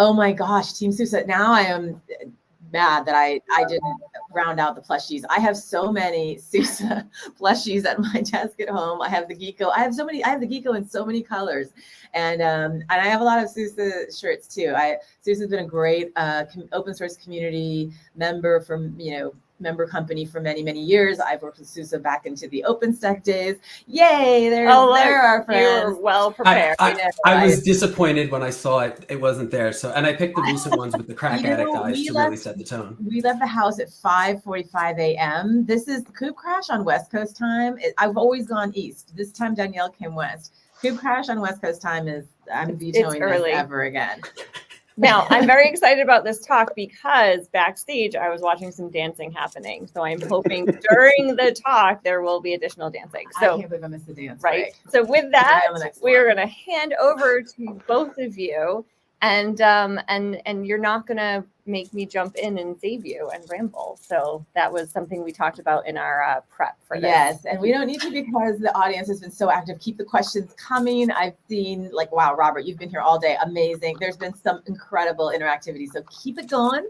Oh my gosh, Team SUSE. Now I am mad that I didn't round out the plushies. I have so many SUSE plushies at my desk at home. I have the Geeko. I have the Geeko in so many colors. And I have a lot of SUSE shirts too. SUSE has been a great open source community member from, member company for many, many years. I've worked with SUSE back into the OpenStack days. Yay, there are our friends. You're well prepared. I was disappointed when I saw it wasn't there. So, and I picked the recent ones with the crack addict guys to really set the tone. We left the house at 5:45 a.m. This is Coop Crash on West Coast time. I've always gone east. This time Danielle came west. Coop Crash on West Coast time I'm vetoing this ever again. Now, I'm very excited about this talk because backstage, I was watching some dancing happening. So I'm hoping during the talk, there will be additional dancing. So, I can't believe I missed the dance. Right. So with that, we're going to hand over to both of you. And you're not going to make me jump in and save you and ramble. So that was something we talked about in our prep for this. Yes, and we don't need to because the audience has been so active. Keep the questions coming. I've seen wow, Robert, you've been here all day. Amazing. There's been some incredible interactivity. So keep it going.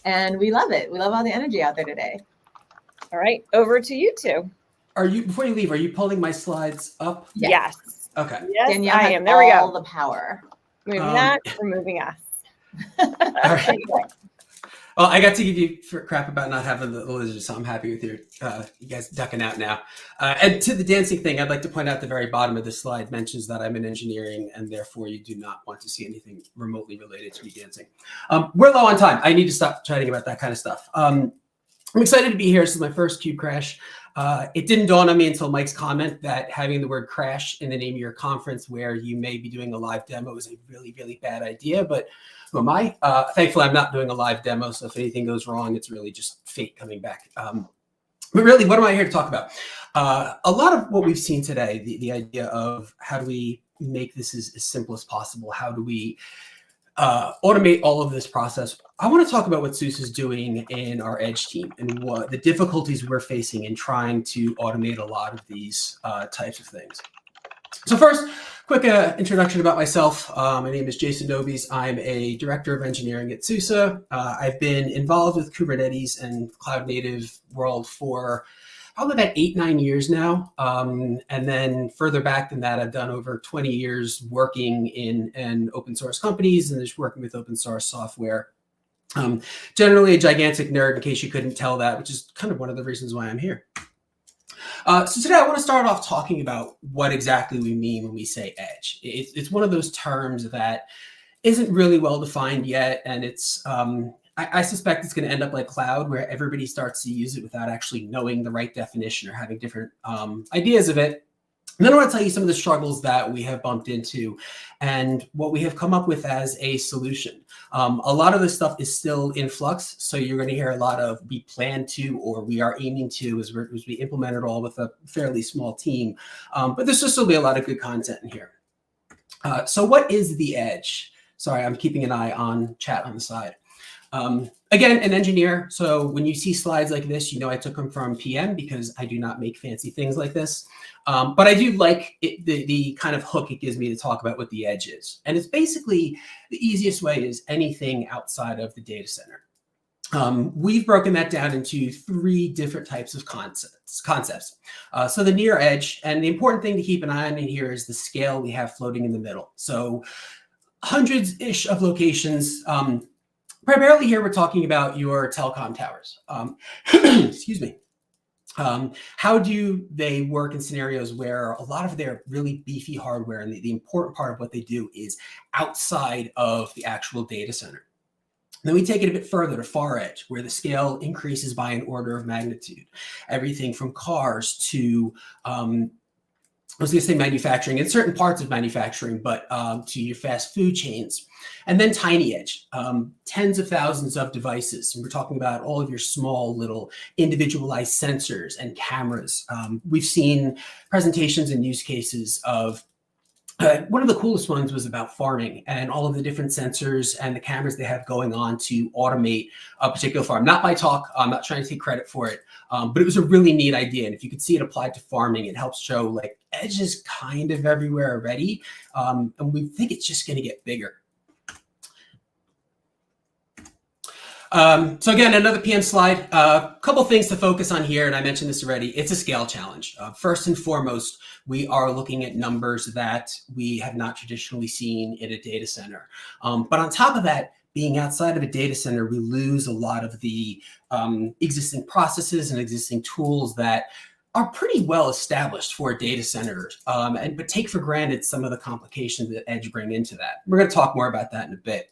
And we love it. We love all the energy out there today. All right, over to you two. Before you leave, are you pulling my slides up? Yes. Okay. Yes, Danielle I am. There we go. All the power. Moving that, removing us. All right. Well, I got to give you crap about not having the lizard, so I'm happy with you guys ducking out now. And to the dancing thing, I'd like to point out the very bottom of the slide mentions that I'm in engineering, and therefore you do not want to see anything remotely related to me dancing. We're low on time. I need to stop chatting about that kind of stuff. I'm excited to be here. This is my first Cube Crash. It didn't dawn on me until Mike's comment that having the word crash in the name of your conference where you may be doing a live demo is a really, really bad idea. But who am I? Thankfully, I'm not doing a live demo. So if anything goes wrong, it's really just fate coming back. But really, what am I here to talk about? A lot of what we've seen today, the idea of how do we make this as simple as possible? How do we automate all of this process? I want to talk about what SUSE is doing in our Edge team and what the difficulties we're facing in trying to automate a lot of these types of things. So first, quick introduction about myself. My name is Jason Dobies. I'm a director of engineering at SUSE. I've been involved with Kubernetes and cloud native world for probably about 8-9 years now. And then further back than that, I've done over 20 years working in open source companies and just working with open source software. Generally a gigantic nerd, in case you couldn't tell that, which is kind of one of the reasons why I'm here. So today I want to start off talking about what exactly we mean when we say edge. It's one of those terms that isn't really well defined yet, and it's I suspect it's going to end up like cloud, where everybody starts to use it without actually knowing the right definition or having different ideas of it. And then I want to tell you some of the struggles that we have bumped into and what we have come up with as a solution. A lot of this stuff is still in flux, so you're going to hear a lot of we plan to or we are aiming to as we implement it all with a fairly small team. But there's still be a lot of good content in here. So what is the edge? Sorry, I'm keeping an eye on chat on the side. Again, an engineer. So when you see slides like this, you know I took them from PM because I do not make fancy things like this. But I do like the kind of hook it gives me to talk about what the edge is. And it's basically the easiest way is anything outside of the data center. We've broken that down into 3 different types of concepts. So the near edge, and the important thing to keep an eye on in here is the scale we have floating in the middle. So hundreds-ish of locations. Primarily here, we're talking about your telecom towers. Excuse me. How do they work in scenarios where a lot of their really beefy hardware and the important part of what they do is outside of the actual data center? Then we take it a bit further to far edge, where the scale increases by an order of magnitude. Everything from cars to I was going to say manufacturing and certain parts of manufacturing, but to your fast food chains. And then tiny edge, tens of thousands of devices. And we're talking about all of your small little individualized sensors and cameras. We've seen presentations and use cases of one of the coolest ones was about farming and all of the different sensors and the cameras they have going on to automate a particular farm. Not my talk, I'm not trying to take credit for it, but it was a really neat idea. And if you could see it applied to farming, it helps show like edge is kind of everywhere already. And we think it's just going to get bigger. So again, another PM slide. A couple things to focus on here, and I mentioned this already. It's a scale challenge. First and foremost, we are looking at numbers that we have not traditionally seen in a data center. But on top of that, being outside of a data center, we lose a lot of the existing processes and existing tools that are pretty well established for data centers, but take for granted some of the complications that Edge bring into that. We're going to talk more about that in a bit.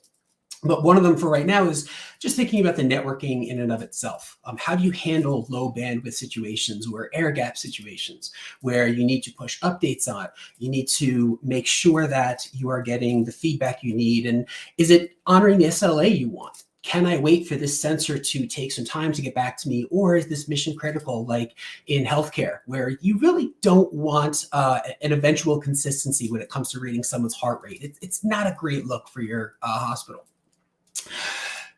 But one of them for right now is just thinking about the networking in and of itself. How do you handle low bandwidth situations or air gap situations where you need to push updates on? You need to make sure that you are getting the feedback you need. And is it honoring the SLA you want? Can I wait for this sensor to take some time to get back to me? Or is this mission critical, like in healthcare, where you really don't want an eventual consistency when it comes to reading someone's heart rate? It's not a great look for your hospital.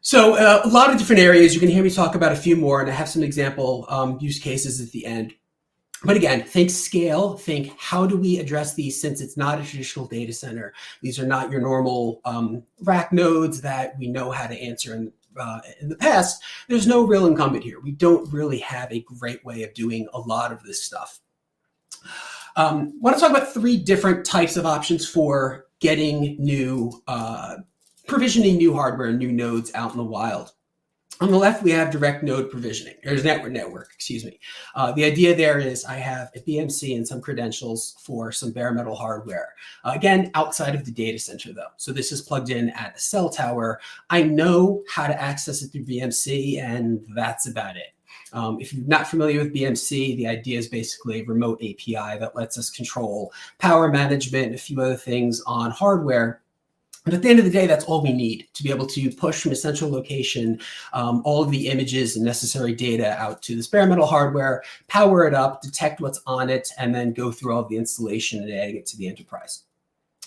So a lot of different areas. You can hear me talk about a few more, and I have some example use cases at the end. But again, think scale, think how do we address these since it's not a traditional data center. These are not your normal rack nodes that we know how to answer in the past. There's no real incumbent here. We don't really have a great way of doing a lot of this stuff. I want to talk about 3 different types of options for getting new provisioning new hardware and new nodes out in the wild. On the left, we have direct node provisioning. There's network, excuse me. The idea there is I have a BMC and some credentials for some bare metal hardware. Again, outside of the data center though. So this is plugged in at a cell tower. I know how to access it through BMC, and that's about it. If you're not familiar with BMC, the idea is basically a remote API that lets us control power management and a few other things on hardware. But at the end of the day, that's all we need to be able to push from a central location all of the images and necessary data out to this bare metal hardware, power it up, detect what's on it, and then go through all of the installation and adding it to the enterprise.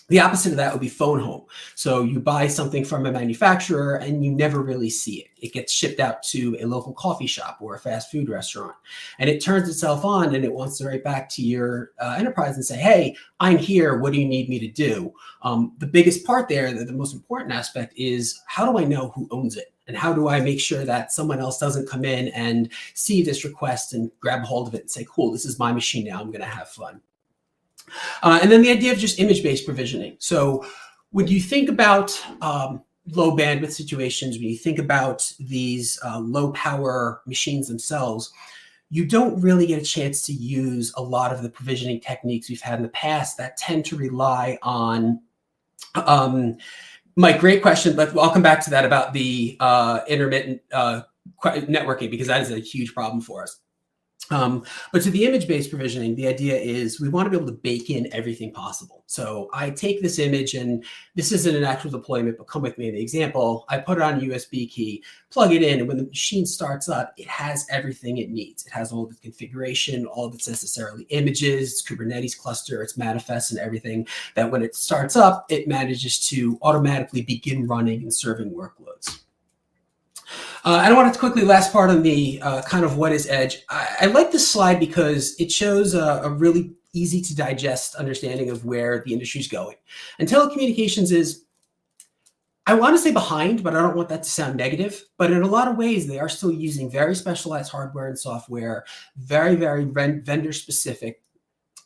The opposite of that would be phone home. So you buy something from a manufacturer and you never really see it. It gets shipped out to a local coffee shop or a fast food restaurant, and it turns itself on and it wants to write back to your enterprise and say, hey, I'm here. What do you need me to do? The biggest part there, the most important aspect is how do I know who owns it? And how do I make sure that someone else doesn't come in and see this request and grab a hold of it and say, cool, this is my machine now. I'm going to have fun. And then the idea of just image-based provisioning. So when you think about low bandwidth situations, when you think about these low power machines themselves, you don't really get a chance to use a lot of the provisioning techniques we've had in the past that tend to rely on Mike, great question, but I'll come back to that about the intermittent networking, because that is a huge problem for us. But to the image-based provisioning, the idea is we want to be able to bake in everything possible. So I take this image, and this isn't an actual deployment, but come with me in the example. I put it on a USB key, plug it in, and when the machine starts up, it has everything it needs. It has all of its configuration, all of its necessarily images, its Kubernetes cluster, its manifests, and everything that when it starts up, it manages to automatically begin running and serving workloads. And I wanted to quickly, last part on the kind of what is Edge. I like this slide because it shows a really easy to digest understanding of where the industry is going. And telecommunications is, I want to say behind, but I don't want that to sound negative. But in a lot of ways, they are still using very specialized hardware and software, very, very vendor specific.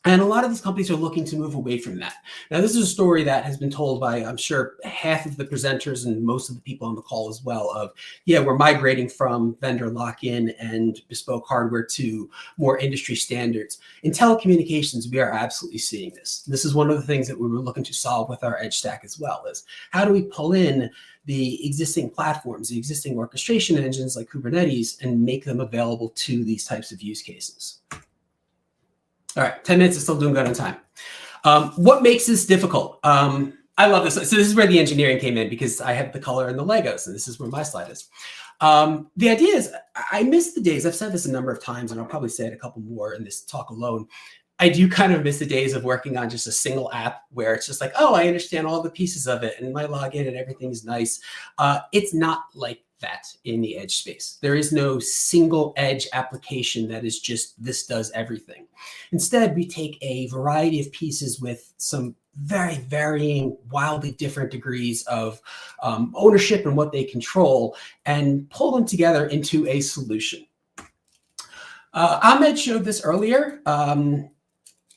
And a lot of these companies are looking to move away from that. Now, this is a story that has been told by, I'm sure, half of the presenters and most of the people on the call as well of, yeah, we're migrating from vendor lock-in and bespoke hardware to more industry standards. In telecommunications, we are absolutely seeing this. This is one of the things that we were looking to solve with our Edge stack as well, is how do we pull in the existing platforms, the existing orchestration engines like Kubernetes, and make them available to these types of use cases. All right, 10 minutes is still doing good on time. What makes this difficult? I love this. So this is where the engineering came in, because I have the color and the Legos, and this is where my slide is. The idea is I miss the days, I've said this a number of times, and I'll probably say it a couple more in this talk alone. I do kind of miss the days of working on just a single app where it's just like, oh, I understand all the pieces of it and my login and everything's nice. It's not like that in the edge space. There is no single edge application that is just this does everything. Instead, we take a variety of pieces with some very varying, wildly different degrees of ownership and what they control and pull them together into a solution. Ahmed showed this earlier.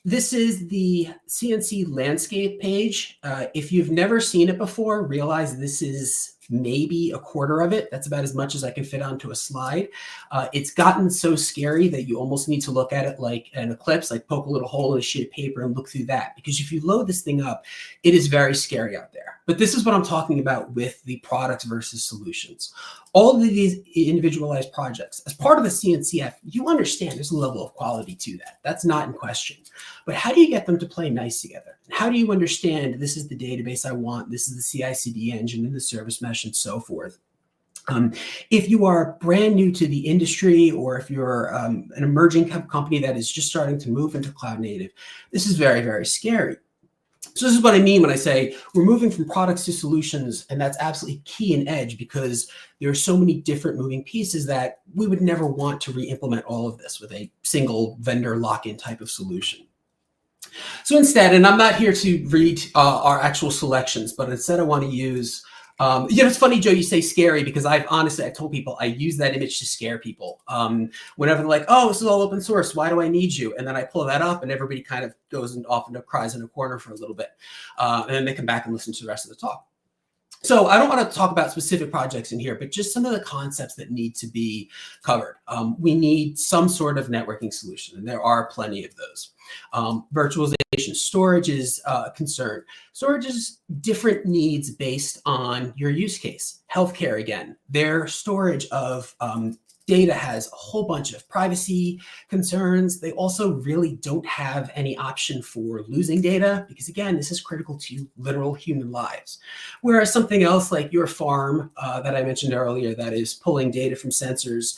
This is the CNC landscape page. If you've never seen it before, realize this is maybe a quarter of it. That's about as much as I can fit onto a slide. It's gotten so scary that you almost need to look at it like an eclipse, like poke a little hole in a sheet of paper and look through that. Because if you load this thing up, it is very scary out there. But this is what I'm talking about with the products versus solutions. All of these individualized projects, as part of the CNCF, you understand there's a level of quality to that. That's not in question. But how do you get them to play nice together? How do you understand this is the database I want, this is the CI/CD engine and the service mesh and so forth? If you are brand new to the industry, or if you're an emerging company that is just starting to move into cloud native, this is very, very scary. So this is what I mean when I say we're moving from products to solutions, and that's absolutely key in Edge because there are so many different moving pieces that we would never want to re-implement all of this with a single vendor lock-in type of solution. So instead, and I'm not here to read our actual selections, but instead I want to use, it's funny, Joe, you say scary, because I told people I use that image to scare people. Whenever they're like, oh, this is all open source, why do I need you? And then I pull that up and everybody kind of goes and off and cries in a corner for a little bit. And then they come back and listen to the rest of the talk. So I don't want to talk about specific projects in here, but just some of the concepts that need to be covered. We need some sort of networking solution, and there are plenty of those. Virtualization, storage is a concern. Storage is different needs based on your use case. Healthcare, again, their storage of data has a whole bunch of privacy concerns. They also really don't have any option for losing data because, again, this is critical to literal human lives. Whereas something else like your farm that I mentioned earlier that is pulling data from sensors,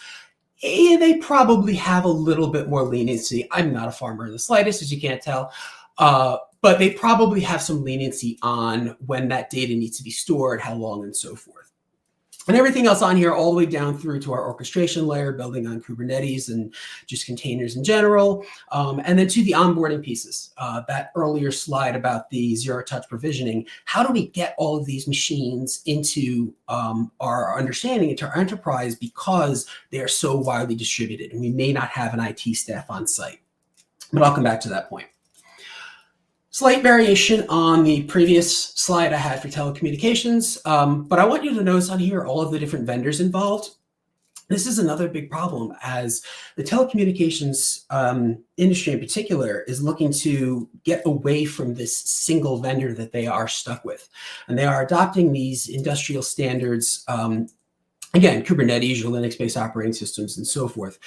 they probably have a little bit more leniency. I'm not a farmer in the slightest, as you can't tell, but they probably have some leniency on when that data needs to be stored, how long, and so forth. And everything else on here, all the way down through to our orchestration layer, building on Kubernetes and just containers in general, and then to the onboarding pieces. That earlier slide about the zero-touch provisioning, how do we get all of these machines into our understanding, into our enterprise, because they are so widely distributed, and we may not have an IT staff on site. But I'll come back to that point. Slight variation on the previous slide I had for telecommunications, but I want you to notice on here all of the different vendors involved. This is another big problem, as the telecommunications industry in particular is looking to get away from this single vendor that they are stuck with. And they are adopting these industrial standards, again, Kubernetes, your Linux-based operating systems, and so forth.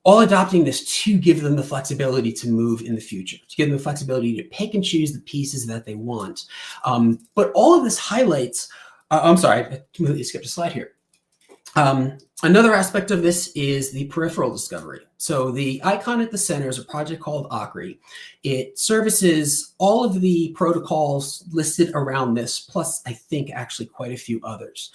All adopting this to give them the flexibility to move in the future, to give them the flexibility to pick and choose the pieces that they want. But all of this highlights, I'm sorry, I completely skipped a slide here. Another aspect of this is the peripheral discovery. So the icon at the center is a project called Acri. It services all of the protocols listed around this, plus I think actually quite a few others.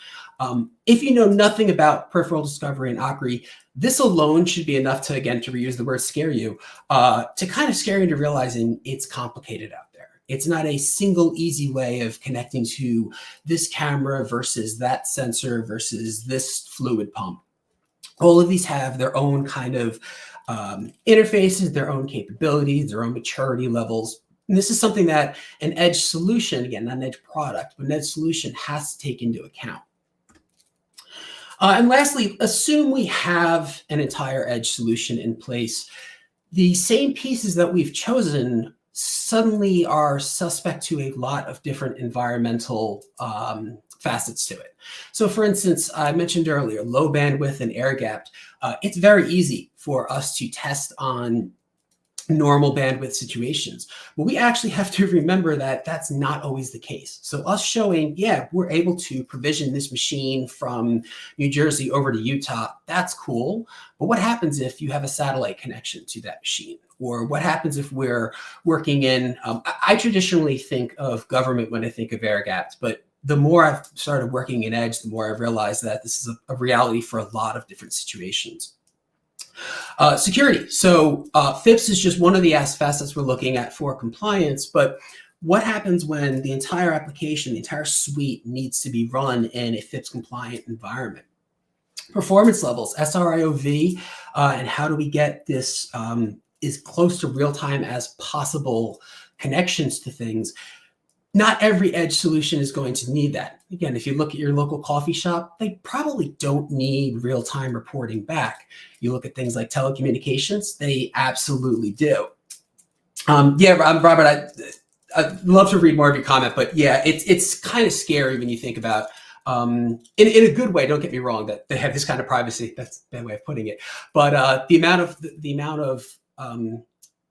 If you know nothing about peripheral discovery and Acri, this alone should be enough to, again, to reuse the word scare you, to kind of scare you into realizing it's complicated out there. It's not a single easy way of connecting to this camera versus that sensor versus this fluid pump. All of these have their own kind of interfaces, their own capabilities, their own maturity levels. And this is something that an edge solution, again, not an edge product, but an edge solution has to take into account. And lastly, assume we have an entire edge solution in place. The same pieces that we've chosen suddenly are suspect to a lot of different environmental facets to it. So for instance, I mentioned earlier, low bandwidth and air gapped. It's very easy for us to test on normal bandwidth situations, but we actually have to remember that that's not always the case. So us showing, yeah, we're able to provision this machine from New Jersey over to Utah, that's cool. But what happens if you have a satellite connection to that machine? Or what happens if we're working in, I traditionally think of government when I think of air gapped, but the more I've started working in Edge, the more I've realized that this is a reality for a lot of different situations. Security. So FIPS is just one of the facets we're looking at for compliance, but what happens when the entire application, the entire suite needs to be run in a FIPS compliant environment? Performance levels, SRIOV, and how do we get this as close to real time as possible connections to things. Not every Edge solution is going to need that. Again, if you look at your local coffee shop, they probably don't need real-time reporting back. You look at things like telecommunications, they absolutely do. Yeah, Robert, I'd love to read more of your comment, but yeah, it's kind of scary when you think about, in a good way, don't get me wrong, that they have this kind of privacy. That's a bad way of putting it. But the amount of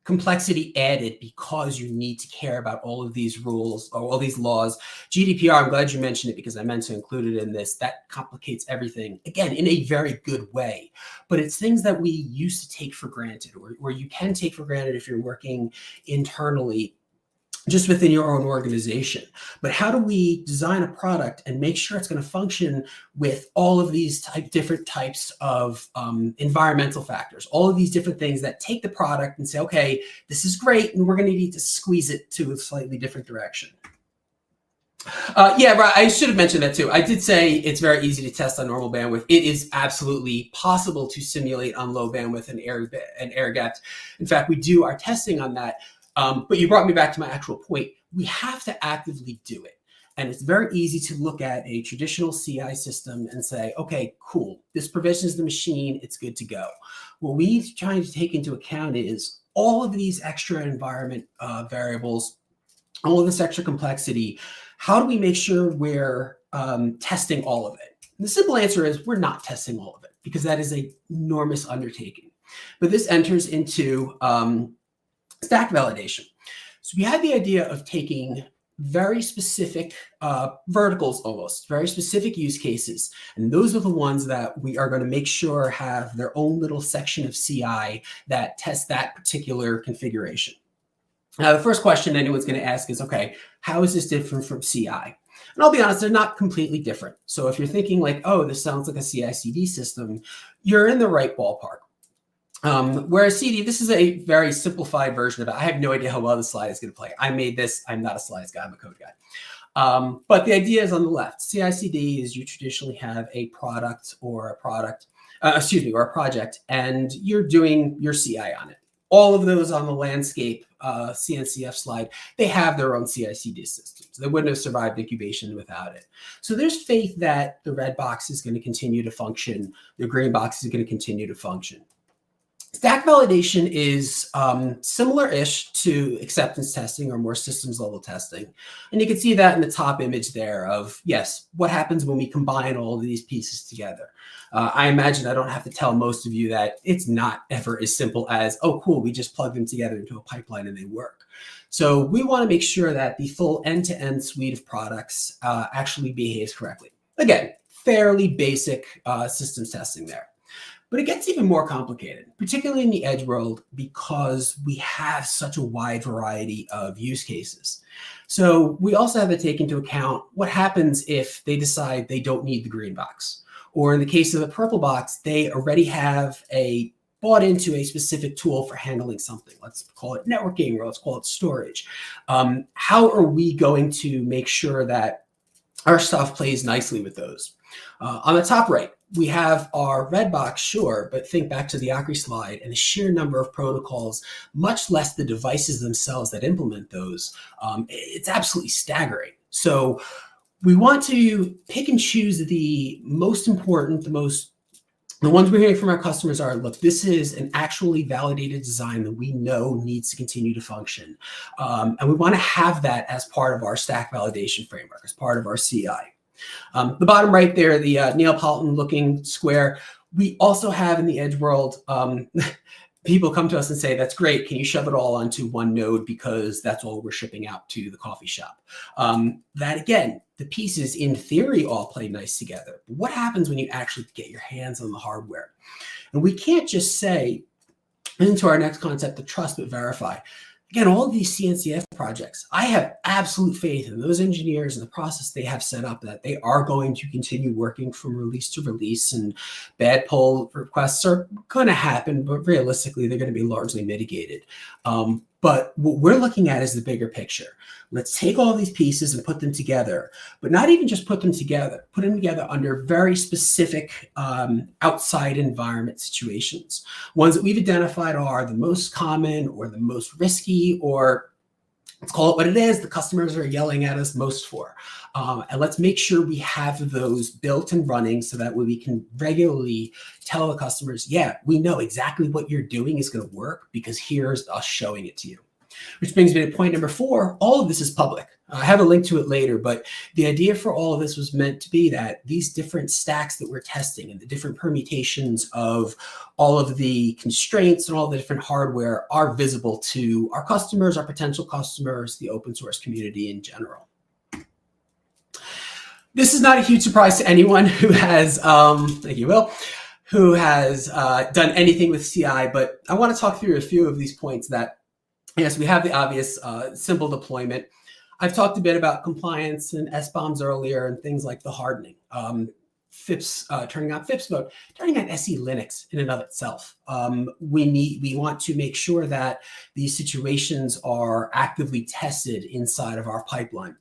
complexity added because you need to care about all of these rules or all these laws. GDPR, I'm glad you mentioned it because I meant to include it in this. That complicates everything, again, in a very good way. But it's things that we used to take for granted, or you can take for granted if you're working internally just within your own organization. But how do we design a product and make sure it's going to function with all of these different types of environmental factors, all of these different things that take the product and say, okay, this is great, and we're going to need to squeeze it to a slightly different direction. Yeah, right. I should have mentioned that too. I did say it's very easy to test on normal bandwidth. It is absolutely possible to simulate on low bandwidth and air gapped. In fact, we do our testing on that. But you brought me back to my actual point. We have to actively do it. And it's very easy to look at a traditional CI system and say, okay, cool, this provisions the machine, it's good to go. What we're trying to take into account is all of these extra environment variables, all of this extra complexity. How do we make sure we're testing all of it? And the simple answer is we're not testing all of it because that is an enormous undertaking. But this enters into stack validation. So we had the idea of taking very specific verticals, almost very specific use cases. And those are the ones that we are going to make sure have their own little section of CI that tests that particular configuration. Now, the first question anyone's going to ask is, okay, how is this different from CI? And I'll be honest, they're not completely different. So if you're thinking like, oh, this sounds like a CI/CD system, you're in the right ballpark. Whereas CD, this is a very simplified version of it. I have no idea how well the slide is going to play. I made this. I'm not a slides guy. I'm a code guy. But the idea is on the left. CI/CD is you traditionally have a product or a project, and you're doing your CI on it. All of those on the landscape CNCF slide, they have their own CI/CD systems. They wouldn't have survived incubation without it. So there's faith that the red box is going to continue to function. The green box is going to continue to function. Stack validation is similar-ish to acceptance testing or more systems level testing. And you can see that in the top image there of, yes, what happens when we combine all of these pieces together. I imagine I don't have to tell most of you that it's not ever as simple as, oh, cool, we just plug them together into a pipeline and they work. So we want to make sure that the full end-to-end suite of products actually behaves correctly. Again, fairly basic systems testing there. But it gets even more complicated, particularly in the Edge world, because we have such a wide variety of use cases. So we also have to take into account what happens if they decide they don't need the green box. Or in the case of the purple box, they already have bought into a specific tool for handling something. Let's call it networking or let's call it storage. How are we going to make sure that our stuff plays nicely with those? On the top right, we have our red box, sure, but think back to the Acri slide and the sheer number of protocols, much less the devices themselves that implement those. It's absolutely staggering. So we want to pick and choose the most important, the ones we're hearing from our customers are, look, this is an actually validated design that we know needs to continue to function. And we want to have that as part of our stack validation framework, as part of our CI. The bottom right there, the Neapolitan looking square, we also have in the Edge world, people come to us and say, that's great. Can you shove it all onto one node because that's all we're shipping out to the coffee shop? That again, the pieces in theory all play nice together. But what happens when you actually get your hands on the hardware? And we can't just say, into our next concept, the trust but verify. again, all of these CNCF projects, I have absolute faith in those engineers and the process they have set up, that they are going to continue working from release to release, and bad pull requests are going to happen, but realistically, they're going to be largely mitigated. But what we're looking at is the bigger picture. Let's take all these pieces and put them together, but not even just put them together under very specific outside environment situations. Ones that we've identified are the most common or the most risky, or let's call it what it is, the customers are yelling at us most for. And let's make sure we have those built and running so that way we can regularly tell the customers, yeah, we know exactly what you're doing is going to work because here's us showing it to you. Which brings me to point number 4. All of this is public. I have a link to it later, but the idea for all of this was meant to be that these different stacks that we're testing and the different permutations of all of the constraints and all the different hardware are visible to our customers, our potential customers, the open source community in general. This is not a huge surprise to anyone who has, thank you, Will, who has done anything with CI, but I want to talk through a few of these points that, yes, we have the obvious simple deployment. I've talked a bit about compliance and SBOMs earlier and things like the hardening, FIPS, turning on FIPS mode, turning on SE Linux in and of itself. We want to make sure that these situations are actively tested inside of our pipeline.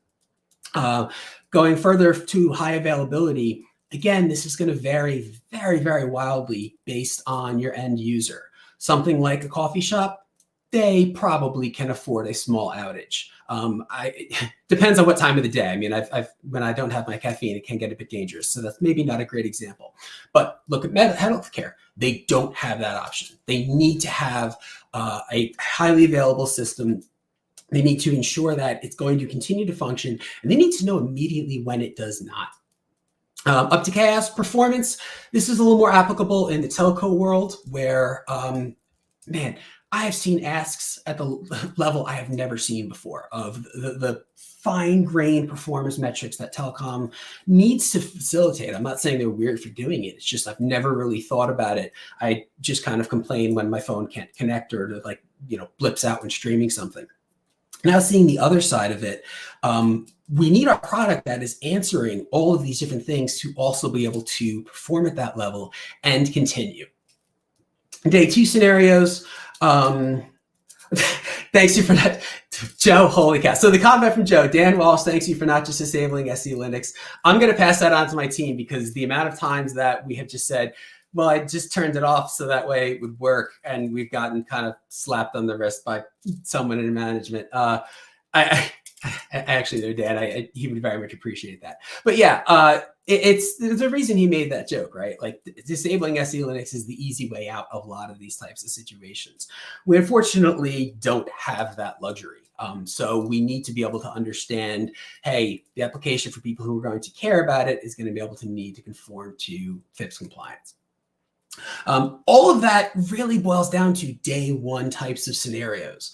Going further to high availability, again, this is going to vary very, very wildly based on your end user. Something like a coffee shop, they probably can afford a small outage. Depends on what time of the day. I mean, when I don't have my caffeine, it can get a bit dangerous. So that's maybe not a great example. But look at healthcare. They don't have that option. They need to have a highly available system. They need to ensure that it's going to continue to function, and they need to know immediately when it does not. Up to chaos performance. This is a little more applicable in the telco world where, man, I have seen asks at the level I have never seen before of the fine-grained performance metrics that telecom needs to facilitate. I'm not saying they're weird for doing it. It's just I've never really thought about it. I just kind of complain when my phone can't connect or it blips out when streaming something. Now seeing the other side of it, we need our product that is answering all of these different things to also be able to perform at that level and continue. Day 2 scenarios. Thanks you for that, Joe. Holy cow. So the comment from Joe, Dan Walsh, thanks you for not just disabling SE Linux. I'm going to pass that on to my team because the amount of times that we have just said, well, I just turned it off so that way it would work, and we've gotten kind of slapped on the wrist by someone in management. I actually, though, Dan, he would very much appreciate that. But yeah, there's a reason he made that joke, right? Like disabling SE Linux is the easy way out of a lot of these types of situations. We unfortunately don't have that luxury. So we need to be able to understand, hey, the application for people who are going to care about it is going to be able to need to conform to FIPS compliance. All of that really boils down to day 1 types of scenarios.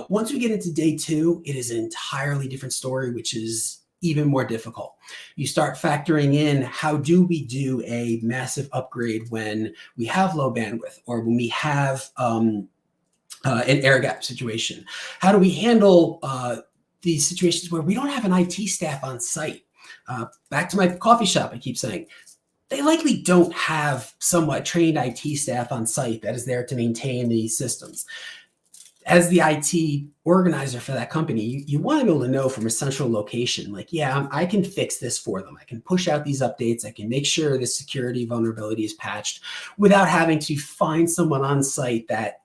Once we get into day 2, it is an entirely different story, which is even more difficult. You start factoring in, how do we do a massive upgrade when we have low bandwidth or when we have an air gap situation? How do we handle these situations where we don't have an IT staff on site? Back to my coffee shop, I keep saying, they likely don't have somewhat trained IT staff on site that is there to maintain these systems. As the IT organizer for that company, you want to be able to know from a central location, like, yeah, I can fix this for them. I can push out these updates. I can make sure the security vulnerability is patched without having to find someone on site that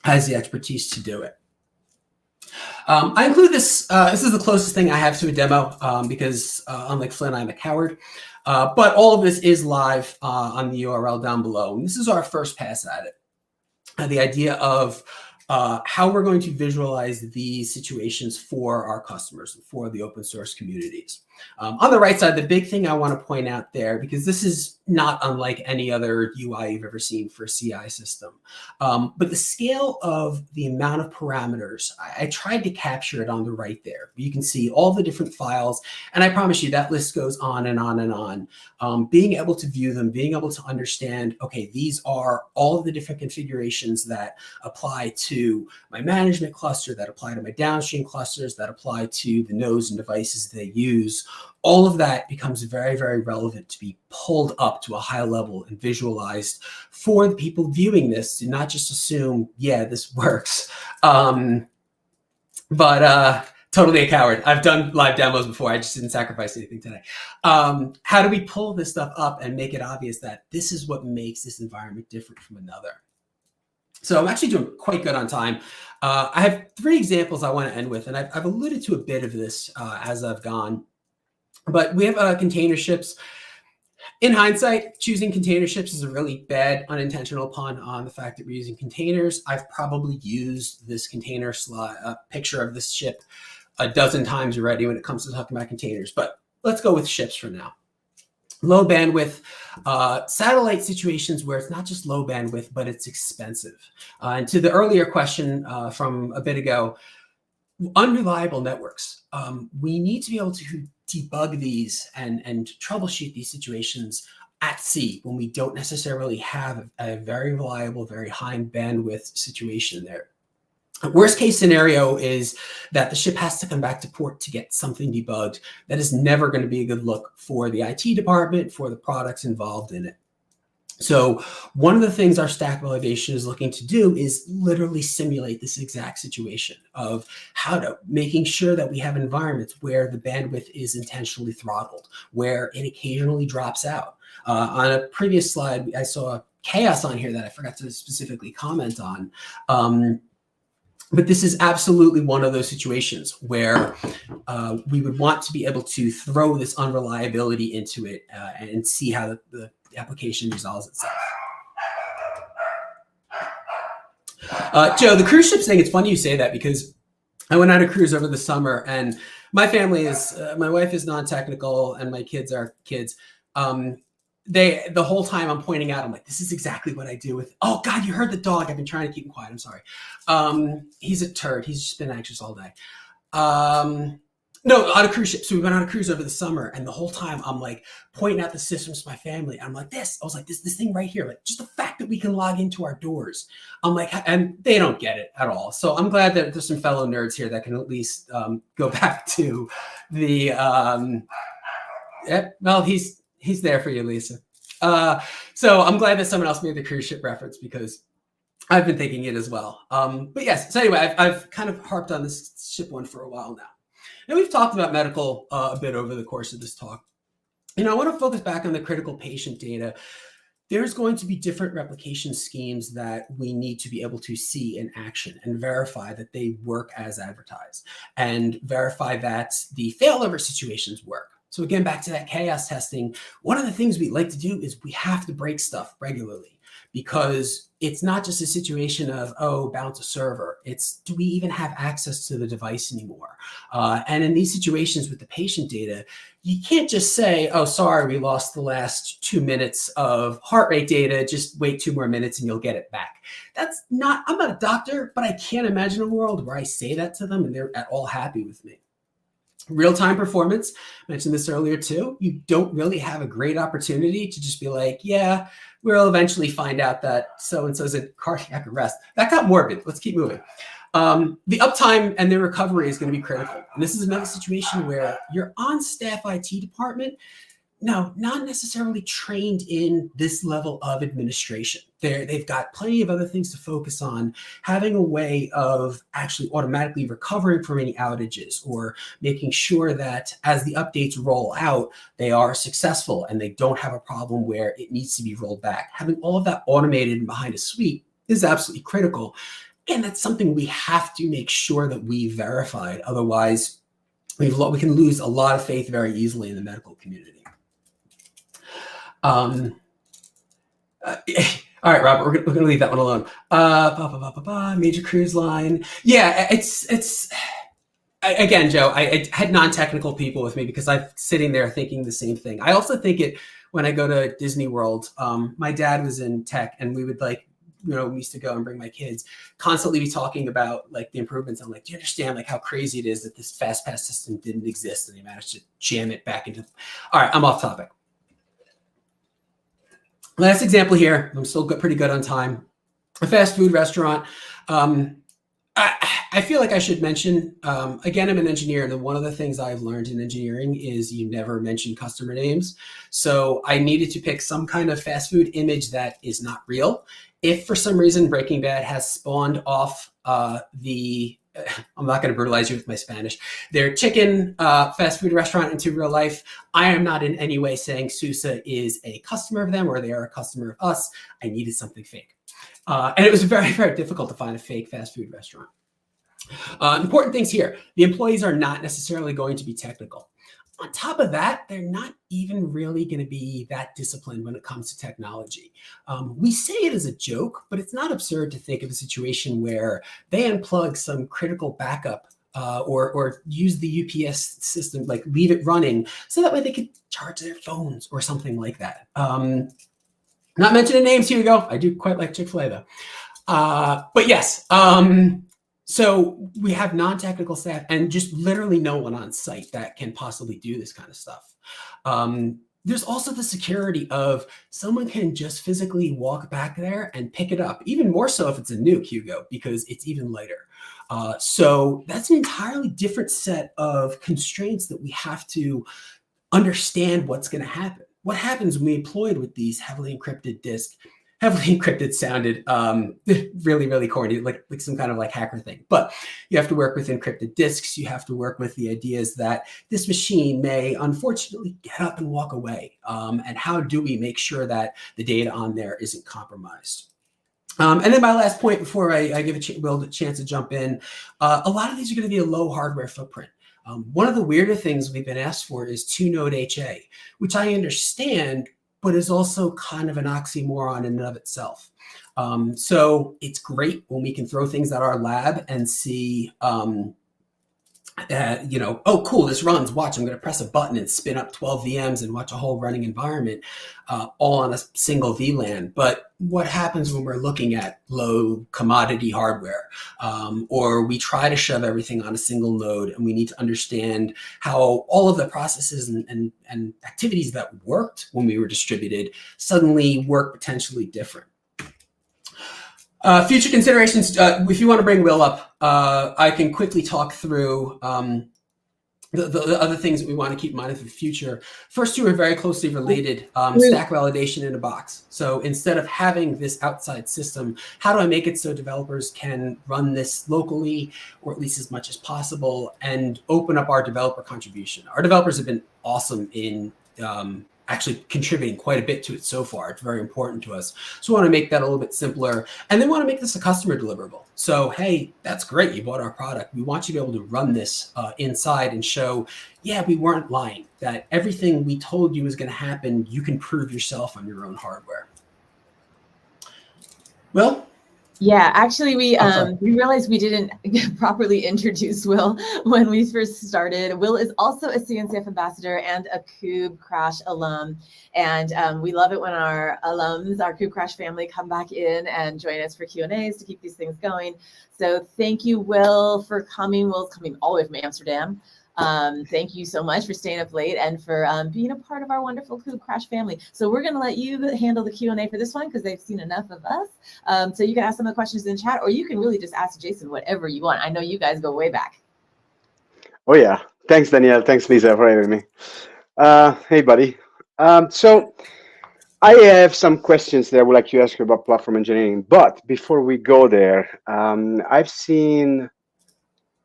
has the expertise to do it. I include this. This is the closest thing I have to a demo because unlike Flynn, I'm a coward. But all of this is live on the URL down below. And this is our first pass at it. The idea of how we're going to visualize these situations for our customers, for the open source communities. On the right side, the big thing I want to point out there, because this is not unlike any other UI you've ever seen for a CI system, but the scale of the amount of parameters, I tried to capture it on the right there. You can see all the different files, and I promise you that list goes on and on and on. Being able to view them, being able to understand, okay, these are all of the different configurations that apply to my management cluster, that apply to my downstream clusters, that apply to the nodes and devices they use. All of that becomes very, very relevant to be pulled up to a high level and visualized for the people viewing this to not just assume, yeah, this works. Totally a coward. I've done live demos before. I just didn't sacrifice anything today. How do we pull this stuff up and make it obvious that this is what makes this environment different from another? So I'm actually doing quite good on time. I have 3 examples I want to end with, and I've alluded to a bit of this as I've gone. But we have container ships. In hindsight, choosing container ships is a really bad unintentional pun on the fact that we're using containers. I've probably used this container picture of this ship a dozen times already when it comes to talking about containers. But let's go with ships for now. Low bandwidth, satellite situations where it's not just low bandwidth, but it's expensive. And to the earlier question from a bit ago, unreliable networks. We need to be able to debug these and troubleshoot these situations at sea when we don't necessarily have a very reliable, very high bandwidth situation there. Worst case scenario is that the ship has to come back to port to get something debugged. That is never going to be a good look for the IT department, for the products involved in it. So one of the things our stack validation is looking to do is literally simulate this exact situation of how to making sure that we have environments where the bandwidth is intentionally throttled, where it occasionally drops out. On a previous slide, I saw chaos on here that I forgot to specifically comment on. But this is absolutely one of those situations where we would want to be able to throw this unreliability into it and see how the application resolves itself. Joe, the cruise ships thing, it's funny you say that because I went on a cruise over the summer and my family is, my wife is non-technical and my kids are kids. The whole time I'm pointing out, I'm like, this is exactly what I do with, oh God, you heard the dog. I've been trying to keep him quiet. I'm sorry. He's a turd. He's just been anxious all day. No, on a cruise ship. So we went on a cruise over the summer and the whole time I'm like pointing out the systems to my family. I'm like, I was like, this thing right here, like just the fact that we can log into our doors. I'm like, and they don't get it at all. So I'm glad that there's some fellow nerds here that can at least go back to the, well, he's there for you, Lisa. So I'm glad that someone else made the cruise ship reference because I've been thinking it as well. But yes, so anyway, I've kind of harped on this ship one for a while now. And we've talked about medical a bit over the course of this talk. I want to focus back on the critical patient data. There's going to be different replication schemes that we need to be able to see in action and verify that they work as advertised and verify that the failover situations work. So again, back to that chaos testing, one of the things we like to do is we have to break stuff regularly because it's not just a situation of, oh, bounce a server. It's, do we even have access to the device anymore? And in these situations with the patient data, you can't just say, oh, sorry, we lost the last 2 minutes of heart rate data. Just wait 2 more minutes and you'll get it back. That's not, I'm not a doctor, but I can't imagine a world where I say that to them and they're at all happy with me. Real-time performance, I mentioned this earlier too, you don't really have a great opportunity to just be like, yeah, we'll eventually find out that so-and-so's in cardiac arrest. That got morbid. Let's keep moving. The uptime and the recovery is going to be critical. And this is another situation where your on-staff IT department, no, not necessarily trained in this level of administration. They've got plenty of other things to focus on. Having a way of actually automatically recovering from any outages or making sure that as the updates roll out, they are successful and they don't have a problem where it needs to be rolled back. Having all of that automated behind a suite is absolutely critical. And that's something we have to make sure that we verified. Otherwise, we can lose a lot of faith very easily in the medical community. All right, Robert, we're going to leave that one alone. Major cruise line. Yeah, again, Joe, I had non-technical people with me because I'm sitting there thinking the same thing. I also think it when I go to Disney World. My dad was in tech, and we would we used to go and bring my kids, constantly be talking about like the improvements. I'm like, do you understand like how crazy it is that this fast pass system didn't exist and they managed to jam it back into. All right, I'm off topic. Last example here. I'm still pretty good on time. A fast food restaurant. I feel like I should mention, again, I'm an engineer, and one of the things I've learned in engineering is you never mention customer names. So I needed to pick some kind of fast food image that is not real. If for some reason Breaking Bad has spawned off I'm not going to brutalize you with my Spanish, their chicken fast food restaurant into real life, I am not in any way saying SUSE is a customer of them or they are a customer of us. I needed something fake. And it was very, very difficult to find a fake fast food restaurant. Important things here. The employees are not necessarily going to be technical. On top of that, they're not even really going to be that disciplined when it comes to technology. We say it as a joke, but it's not absurd to think of a situation where they unplug some critical backup or use the UPS system, like leave it running, so that way they could charge their phones or something like that. Not mentioning names, here we go. I do quite like Chick-fil-A though. But yes, so we have non-technical staff and just literally no one on site that can possibly do this kind of stuff. There's also the security of someone can just physically walk back there and pick it up, even more so if it's a nuke, Hugo, because it's even lighter. So that's an entirely different set of constraints that we have to understand what's going to happen. What happens when we employed with these heavily encrypted disks? Heavily encrypted sounded really, really corny, like some kind of like hacker thing. But you have to work with encrypted disks. You have to work with the ideas that this machine may unfortunately get up and walk away. And how do we make sure that the data on there isn't compromised? And then my last point before I give Will a chance to jump in, a lot of these are going to be a low hardware footprint. One of the weirder things we've been asked for is 2-node HA, which I understand, but is also kind of an oxymoron in and of itself. So it's great when we can throw things at our lab and see, oh, cool, this runs. Watch, I'm going to press a button and spin up 12 VMs and watch a whole running environment all on a single VLAN. But what happens when we're looking at low commodity hardware, or we try to shove everything on a single node and we need to understand how all of the processes and activities that worked when we were distributed suddenly work potentially different. Future considerations, if you want to bring Will up, I can quickly talk through the other things that we want to keep in mind for the future. First two are very closely related, stack validation in a box. So instead of having this outside system, how do I make it so developers can run this locally, or at least as much as possible, and open up our developer contribution? Our developers have been awesome in actually contributing quite a bit to it so far. It's very important to us. So we want to make that a little bit simpler, and then want to make this a customer deliverable. So, hey, that's great. You bought our product. We want you to be able to run this inside and show, yeah, we weren't lying, that everything we told you was going to happen, you can prove yourself on your own hardware. Will? Yeah, actually, we realized we didn't properly introduce Will when we first started. Will is also a CNCF ambassador and a Kube Crash alum. And we love it when our alums, our Kube Crash family, come back in and join us for Q&As to keep these things going. So thank you, Will, for coming. Will's coming all the way from Amsterdam. Thank you so much for staying up late and for being a part of our wonderful Kube Crash family. So we're going to let you handle the Q&A for this one because they've seen enough of us. So you can ask some of the questions in chat, or you can really just ask Jason whatever you want. I know you guys go way back. Oh, yeah. Thanks, Danielle. Thanks, Lisa, for having me. Hey, buddy. So I have some questions that I would like to ask you about platform engineering. But before we go there, I've seen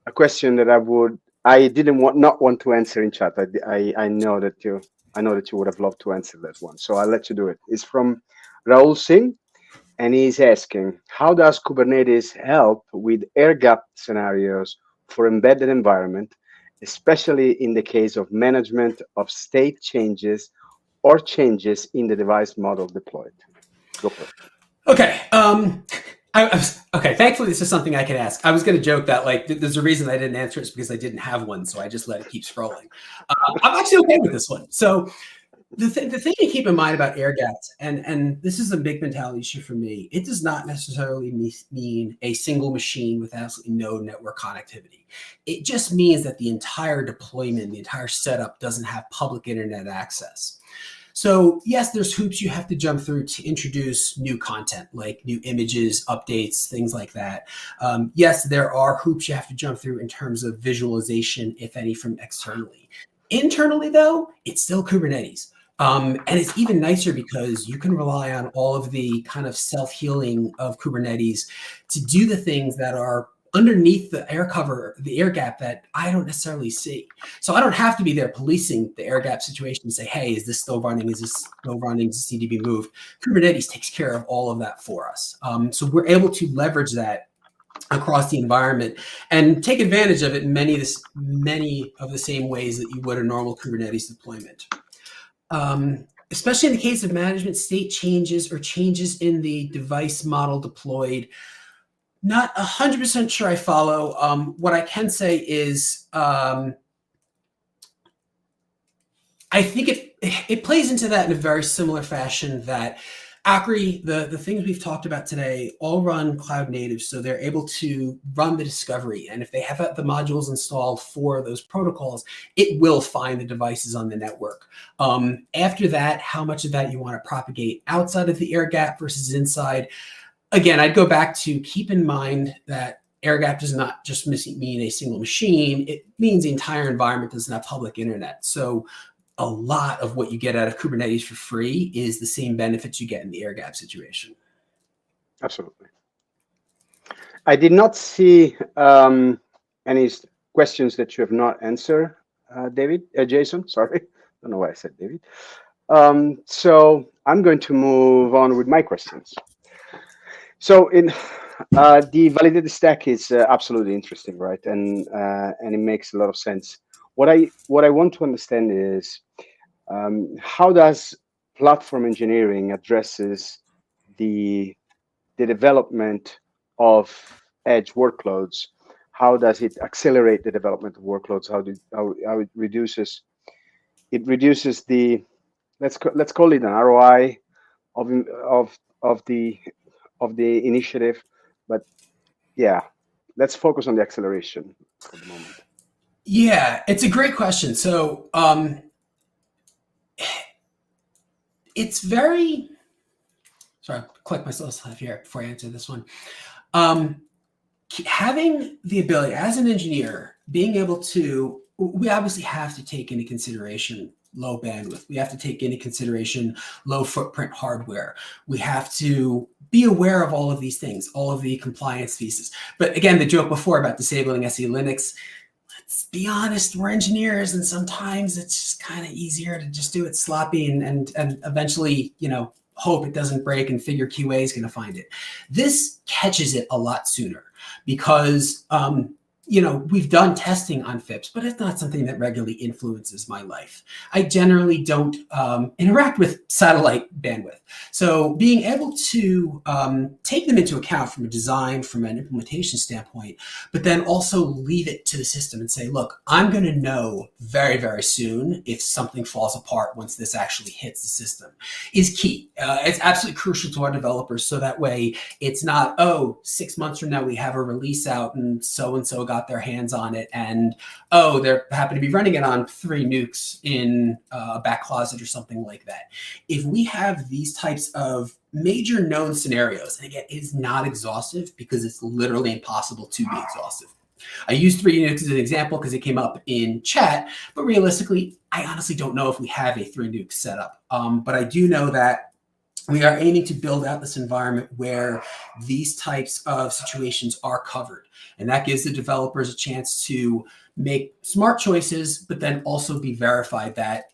a question that I didn't not want to answer in chat. I know that you would have loved to answer that one, so I'll let you do it. It's from Rahul Singh, and he's asking, how does Kubernetes help with air gap scenarios for embedded environment, especially in the case of management of state changes or changes in the device model deployed? Go for it. Okay. Okay, thankfully this is something I can ask. I was going to joke that like there's a reason I didn't answer it because I didn't have one, so I just let it keep scrolling. I'm actually okay with this one. So the thing to keep in mind about air gaps, and this is a big mentality issue for me, it does not necessarily mean a single machine with absolutely no network connectivity. It just means that the entire deployment, the entire setup doesn't have public internet access. So yes, there's hoops you have to jump through to introduce new content, like new images, updates, things like that. Yes, there are hoops you have to jump through in terms of visualization, if any, from externally. Internally, though, it's still Kubernetes. And it's even nicer because you can rely on all of the kind of self-healing of Kubernetes to do the things that are underneath the air cover, the air gap that I don't necessarily see. So I don't have to be there policing the air gap situation and say, hey, is this still running? Is this still running? Does this need to be moved? Kubernetes takes care of all of that for us. So we're able to leverage that across the environment and take advantage of it in many of the same ways that you would a normal Kubernetes deployment. Especially in the case of management state changes or changes in the device model deployed. Not 100% sure I follow. What I can say is I think it plays into that in a very similar fashion that Acri, the things we've talked about today, all run cloud native, so they're able to run the discovery. And if they have the modules installed for those protocols, it will find the devices on the network. After that, how much of that you want to propagate outside of the air gap versus inside? Again, I'd go back to keep in mind that air gap does not just mean a single machine. It means the entire environment doesn't have public internet. So a lot of what you get out of Kubernetes for free is the same benefits you get in the air gap situation. Absolutely. I did not see any questions that you have not answered, Jason, sorry. I don't know why I said David. So I'm going to move on with my questions. So in the validated stack is absolutely interesting, right? And it makes a lot of sense. What I want to understand is how does platform engineering addresses the development of edge workloads? How does it accelerate the development of workloads? How it reduces the let's call it an ROI of the initiative, but yeah, let's focus on the acceleration for the moment. Yeah, it's a great question. So it's very, sorry, I'll collect myself here before I answer this one. Having the ability as an engineer, being able to, we obviously have to take into consideration low bandwidth. We have to take into consideration low footprint hardware. We have to be aware of all of these things, all of the compliance pieces. But again, the joke before about disabling SE Linux, let's be honest, we're engineers, and sometimes it's just kind of easier to just do it sloppy and eventually, you know, hope it doesn't break and figure QA is going to find it. This catches it a lot sooner because you know, we've done testing on FIPS, but it's not something that regularly influences my life. I generally don't interact with satellite bandwidth. So being able to take them into account from a design, from an implementation standpoint, but then also leave it to the system and say, look, I'm going to know very, very soon if something falls apart once this actually hits the system is key. It's absolutely crucial to our developers. So that way it's not, oh, 6 months from now we have a release out and so got their hands on it, and oh, they happen to be running it on 3 nukes in a back closet or something like that. If we have these types of major known scenarios, and again, it's not exhaustive because it's literally impossible to be exhaustive. I used 3 nukes as an example because it came up in chat, but realistically, I honestly don't know if we have a 3 nuke setup. But I do know that we are aiming to build out this environment where these types of situations are covered. And that gives the developers a chance to make smart choices, but then also be verified that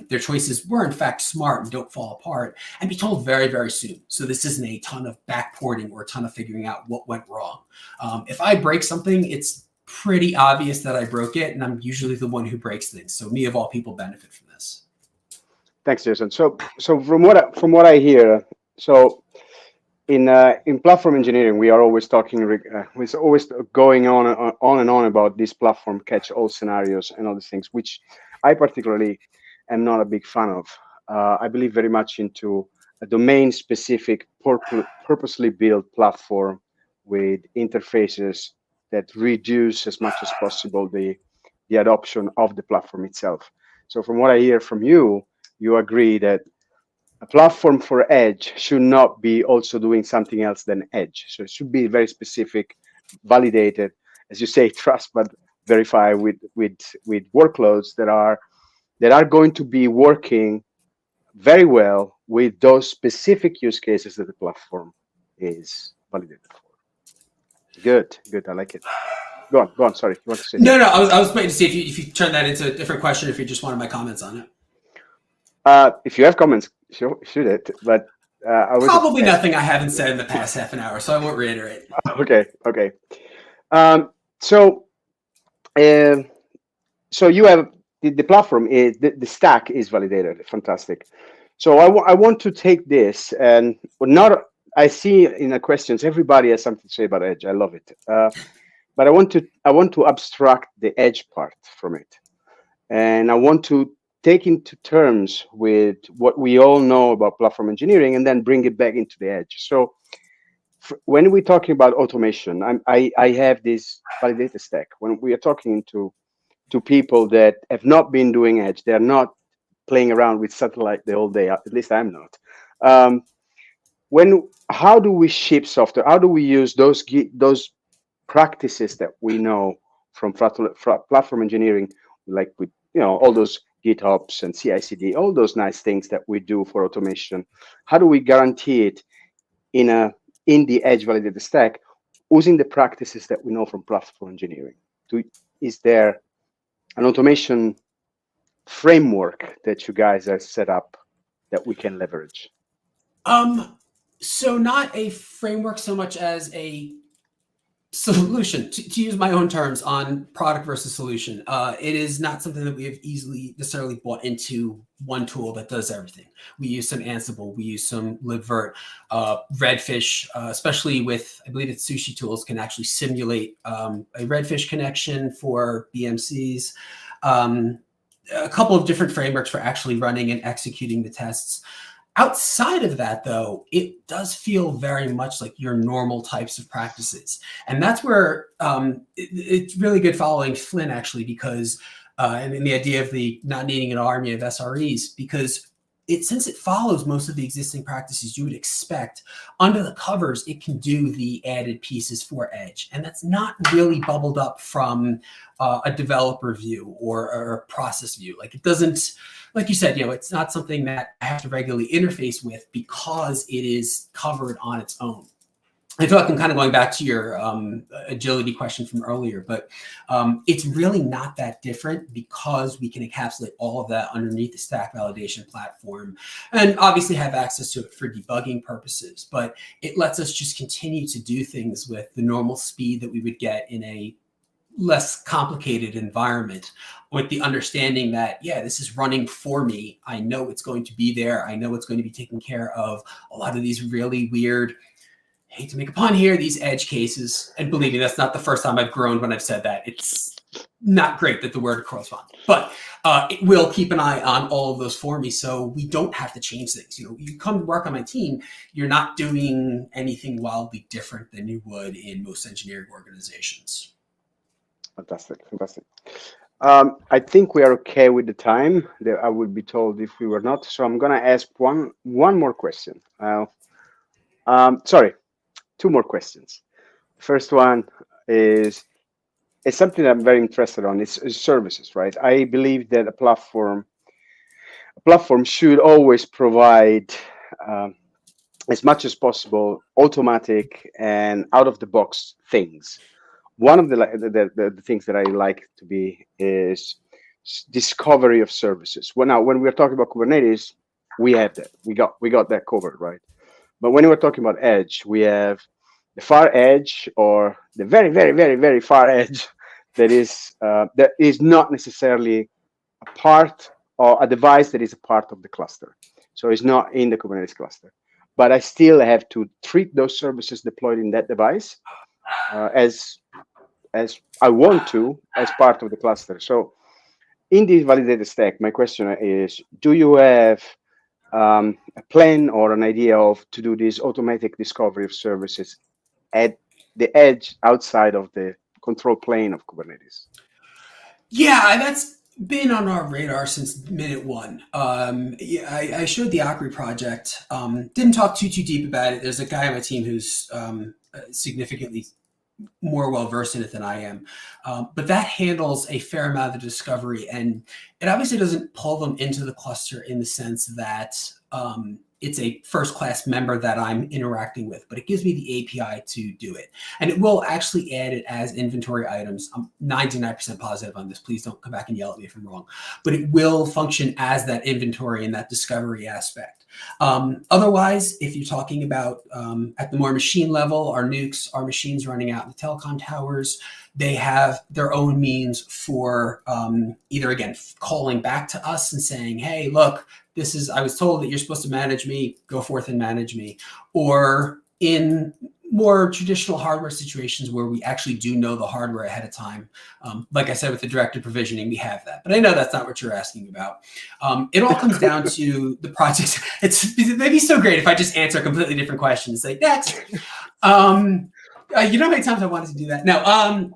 their choices were in fact smart and don't fall apart, and be told very, very soon. So this isn't a ton of backporting or a ton of figuring out what went wrong. If I break something, it's pretty obvious that I broke it, and I'm usually the one who breaks things. So me of all people benefit from this. Thanks, Jason. So from what I hear, so in platform engineering, we are always talking, we're always going on and on about this platform catch-all scenarios and all these things, which I particularly am not a big fan of. I believe very much into a domain-specific, purposely built platform with interfaces that reduce as much as possible the adoption of the platform itself. So from what I hear from you, you agree that a platform for edge should not be also doing something else than edge. So it should be very specific, validated, as you say, trust but verify with workloads that are going to be working very well with those specific use cases that the platform is validated for. Good. I like it. Go on. Sorry, you want to say? No. I was waiting to see if you turn that into a different question, or if you just wanted my comments on it. If you have comments, shoot it. But I was probably nothing I haven't said in the past half an hour, so I won't reiterate. Okay. So you have the platform is the stack is validated. Fantastic. So I want to take this and not. I see in the questions everybody has something to say about edge. I love it. But I want to abstract the edge part from it, and I want to take into terms with what we all know about platform engineering, and then bring it back into the edge. So when we're talking about automation, I have this validated stack. When we are talking to people that have not been doing edge, they are not playing around with satellite the whole day. At least I'm not. How do we ship software? How do we use those practices that we know from platform engineering, like with all those GitHubs and CI/CD, all those nice things that we do for automation? How do we guarantee it in the edge validated stack using the practices that we know from platform engineering? Is there an automation framework that you guys have set up that we can leverage? So not a framework so much as a solution, to use my own terms on product versus solution. It is not something that we have easily necessarily bought into one tool that does everything. We use some Ansible, we use some libvirt, Redfish, especially with, I believe it's Sushi tools, can actually simulate a Redfish connection for BMCs. A couple of different frameworks for actually running and executing the tests. Outside of that, though, it does feel very much like your normal types of practices. And that's where it's really good following Flynn, actually, because, and the idea of the not needing an army of SREs, because since it follows most of the existing practices you would expect, under the covers, it can do the added pieces for Edge. And that's not really bubbled up from a developer view or a process view. Like, it doesn't, like you said, it's not something that I have to regularly interface with because it is covered on its own. I feel like I'm kind of going back to your agility question from earlier, but it's really not that different because we can encapsulate all of that underneath the stack validation platform and obviously have access to it for debugging purposes. But it lets us just continue to do things with the normal speed that we would get in a less complicated environment, with the understanding that, this is running for me. I know it's going to be there. I know it's going to be taking care of a lot of these really weird, hate to make a pun here, these edge cases. And believe me, that's not the first time I've groaned when I've said that. It's not great that the word corresponds, but it will keep an eye on all of those for me, so we don't have to change things. You come to work on my team, you're not doing anything wildly different than you would in most engineering organizations. Fantastic. I think we are okay with the time. I would be told if we were not. So I'm going to ask one more question. Sorry, two more questions. First one is something that I'm very interested on. It's services, right? I believe that a platform should always provide as much as possible automatic and out of the box things. One of the things that I like to be is discovery of services. When we're talking about Kubernetes, we have that. We got that covered, right? But when we're talking about edge, we have the far edge or the very, very, very, very far edge that is not necessarily a part or a device that is a part of the cluster. So it's not in the Kubernetes cluster. but I still have to treat those services deployed in that device as I want to as part of the cluster. So in this validated stack, my question is, do you have a plan or an idea of to do this automatic discovery of services at the edge outside of the control plane of Kubernetes? Yeah, that's been on our radar since minute one. Yeah, I showed the Acri project. Didn't talk too deep about it. There's a guy on my team who's significantly more well-versed in it than I am. But that handles a fair amount of discovery, and it obviously doesn't pull them into the cluster in the sense that it's a first-class member that I'm interacting with, but it gives me the API to do it. And it will actually add it as inventory items. I'm 99% positive on this. Please don't come back and yell at me if I'm wrong. But it will function as that inventory and that discovery aspect. Otherwise, if you're talking about at the more machine level, our nukes, our machines running out in the telecom towers, they have their own means for either, again, calling back to us and saying, hey, look, I was told that you're supposed to manage me, go forth and manage me. Or in more traditional hardware situations where we actually do know the hardware ahead of time. Like I said, with the directed provisioning, we have that. But I know that's not what you're asking about. It all comes down to the projects. It'd be so great if I just answer a completely different question and say, next. You know how many times I wanted to do that? No.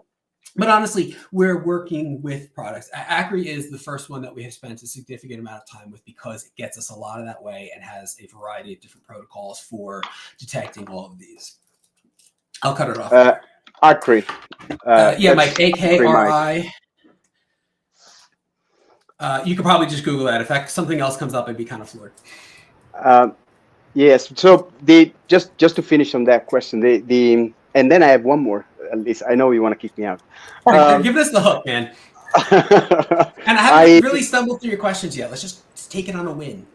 But honestly, we're working with products. Acri is the first one that we have spent a significant amount of time with because it gets us a lot of that way and has a variety of different protocols for detecting all of these. I'll cut it off. Acri. Yeah, Mike, AKRI. You could probably just Google that. If something else comes up, I'd be kind of floored. Yes. So just to finish on that question, and then I have one more. At least I know you want to kick me out. Give us the hook, man. And I haven't really stumbled through your questions yet. Let's just take it on a win.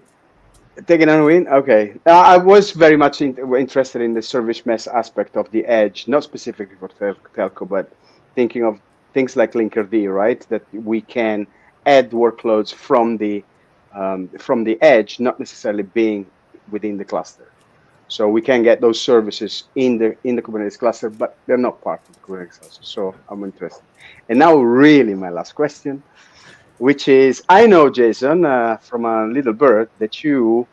Take it on a win? Okay. I was very much interested in the service mesh aspect of the edge, not specifically for telco, but thinking of things like Linkerd, right? That we can add workloads from the edge, not necessarily being within the cluster. So we can get those services in the Kubernetes cluster, but they're not part of the Kubernetes cluster. So I'm interested. And now really my last question, which is, I know, Jason, from a little bird, that you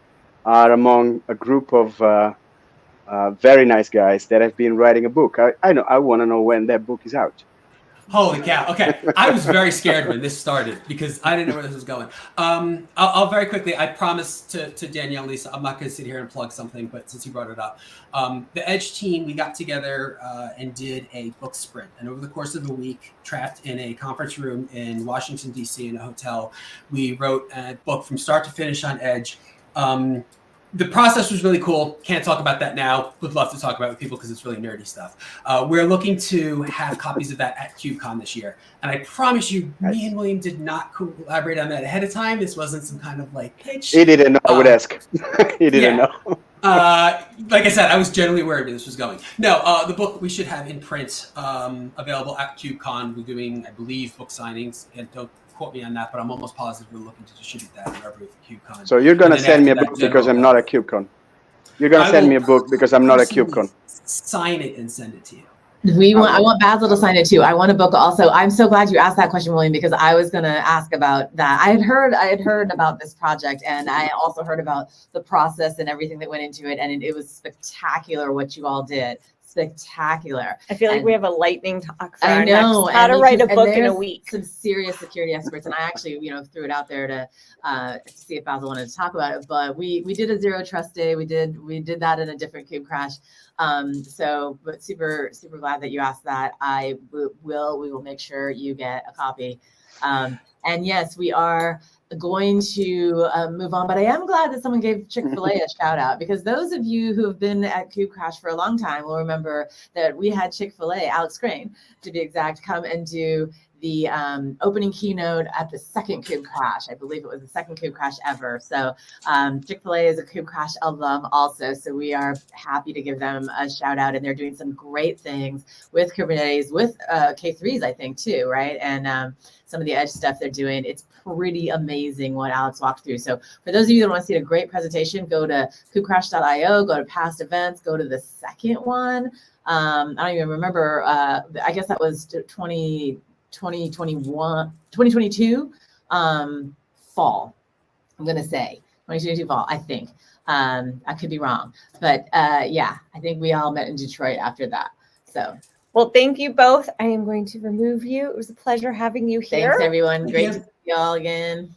are among a group of very nice guys that have been writing a book. I want to know when that book is out. Holy cow. Okay. I was very scared when this started because I didn't know where this was going. I'll very quickly, I promised to Danielle and Lisa, I'm not going to sit here and plug something, but since you brought it up, the Edge team, we got together and did a book sprint. And over the course of a week, trapped in a conference room in Washington, D.C. in a hotel, we wrote a book from start to finish on Edge. The process was really cool. Can't talk about that now. Would love to talk about it with people because it's really nerdy stuff. We're looking to have copies of that at KubeCon this year. And I promise you, me and William did not collaborate on that ahead of time. This wasn't some kind of like pitch. He didn't know. I would ask. He didn't know. Like I said, I was generally aware where this was going. No, the book we should have in print, available at KubeCon. We're doing, I believe, book signings. And don't quote me on that, but I'm almost positive we're looking to distribute that in our booth at KubeCon. So you're going to send me a book because I'm not at KubeCon. You're going to send me a book because I'm not at KubeCon. Sign it and send it to you. I want Basil to sign it too. I want a book also. I'm so glad you asked that question, William, because I was going to ask about that. I had heard about this project, and I also heard about the process and everything that went into it. And it was spectacular what you all did. Spectacular. I feel like we have a lightning talk for I know how to write a book in a week. Some serious security experts, and I actually, threw it out there to see if Basil wanted to talk about it. But we did a zero trust day. We did that in a different Kube crash. But super glad that you asked that. We will make sure you get a copy. And yes, we are going to move on, but I am glad that someone gave Chick-fil-A a shout out, because those of you who have been at Kube Crash for a long time will remember that we had Chick-fil-A, Alex Crane to be exact, come and do the opening keynote at the second Kube Crash. I believe it was the second Kube Crash ever. So Chick-fil-A is a Kube Crash alum also. So we are happy to give them a shout out, and they're doing some great things with Kubernetes, with K3s, I think too, right? And some of the edge stuff they're doing. It's pretty amazing what Alex walked through. So for those of you that want to see a great presentation, go to kubecrash.io, go to past events, go to the second one. I don't even remember. I guess that was 2022 fall. I'm going to say 2022 fall, I think. I could be wrong. But yeah, I think we all met in Detroit after that. So. Well, thank you both. I am going to remove you. It was a pleasure having you here. Thanks, everyone. Great to see you all again.